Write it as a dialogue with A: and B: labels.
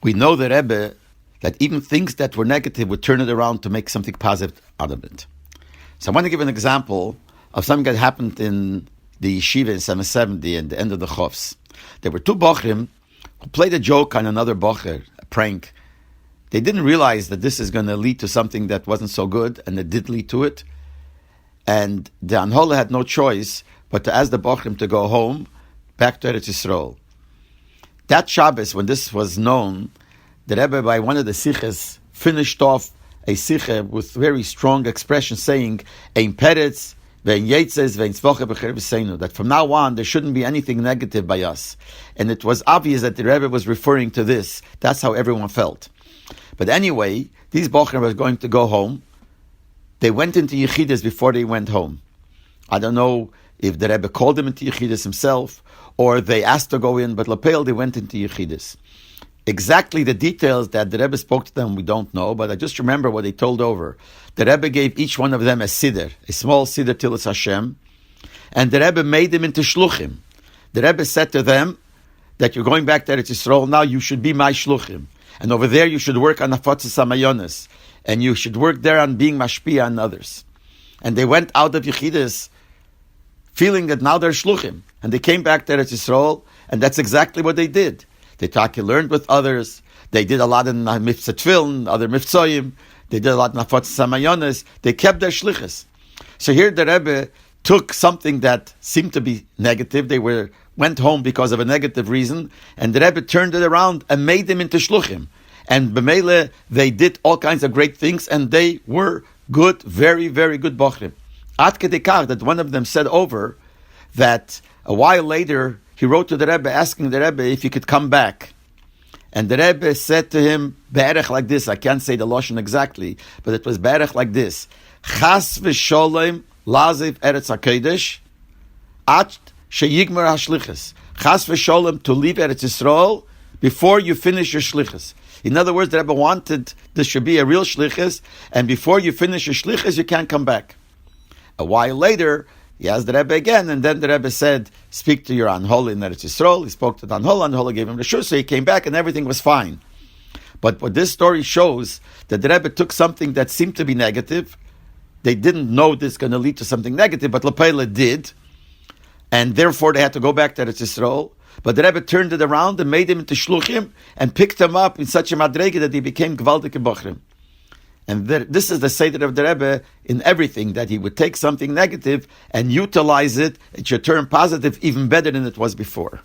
A: we know the Rebbe that even things that were negative would turn it around to make something positive out of it. So I want to give an example of something that happened in the yeshiva in 770 and the end of the Chofs. There were two Bochurim who played a joke on another Bocher, a prank. They didn't realize that this is going to lead to something that wasn't so good, and it did lead to it. And the Anhola had no choice but to ask the Bochurim to go home, back to Eretz Yisroel. That Shabbos, when this was known, the Rebbe, by one of the siches, finished off a siche with very strong expression saying, Ein Peretz, Vein Yetzes, Vein Tzvoche B'cher V'seinu, that from now on there shouldn't be anything negative by us. And it was obvious that the Rebbe was referring to this. That's how everyone felt. But anyway, these Bochurim were going to go home. They went into Yechidus before they went home. I don't know if the Rebbe called them into Yechidus himself, or they asked to go in, but Lapel, they went into Yechidus. Exactly the details that the Rebbe spoke to them, we don't know, but I just remember what they told over. The Rebbe gave each one of them a siddur, a small siddur Tilas Hashem, and the Rebbe made them into Shluchim. The Rebbe said to them that you're going back to Eretz Yisroel, now you should be my Shluchim. And over there you should work on Afatzis HaMayonis, and you should work there on being Mashpia on others. And they went out of Yechidus feeling that now they're Shluchim. And they came back to Eretz Yisroel, and that's exactly what they did. They learned with others. They did a lot in Mifzah Tfilin, other Mifzoyim. They did a lot in Afatzis HaMayonis. They kept their shlichus. So here the Rebbe took something that seemed to be negative. They went home because of a negative reason, and the Rebbe turned it around and made them into Shluchim. And b'meile, they did all kinds of great things, and they were good, very, very good Bochurim. Ad kedei kach that one of them said over that a while later he wrote to the Rebbe asking the Rebbe if he could come back. And the Rebbe said to him, be'erech like this, I can't say the Lashon exactly, but it was be'erech like this, Chas v'sholem laziv Eretz HaKodesh at sheyigmer hashlichus. Chas v'sholem, to leave Eretz Yisroel before you finish your shlichus. In other words, the Rebbe wanted this should be a real shlichus, and before you finish your shlichus, you can't come back. A while later, he asked the Rebbe again, and then the Rebbe said, speak to your Anhola in Eretz Yisroel. He spoke to the Anhola, Anhola gave him the shur, so he came back and everything was fine. But what this story shows, that the Rebbe took something that seemed to be negative. They didn't know this is going to lead to something negative, but Lepele did, and therefore they had to go back to Eretz Yisroel. But the Rebbe turned it around and made him into Shluchim, and picked him up in such a madrege that he became Gvaldik Bochurim. And this is the Seder of the Rebbe in everything, that he would take something negative and utilize it. It should turn positive even better than it was before.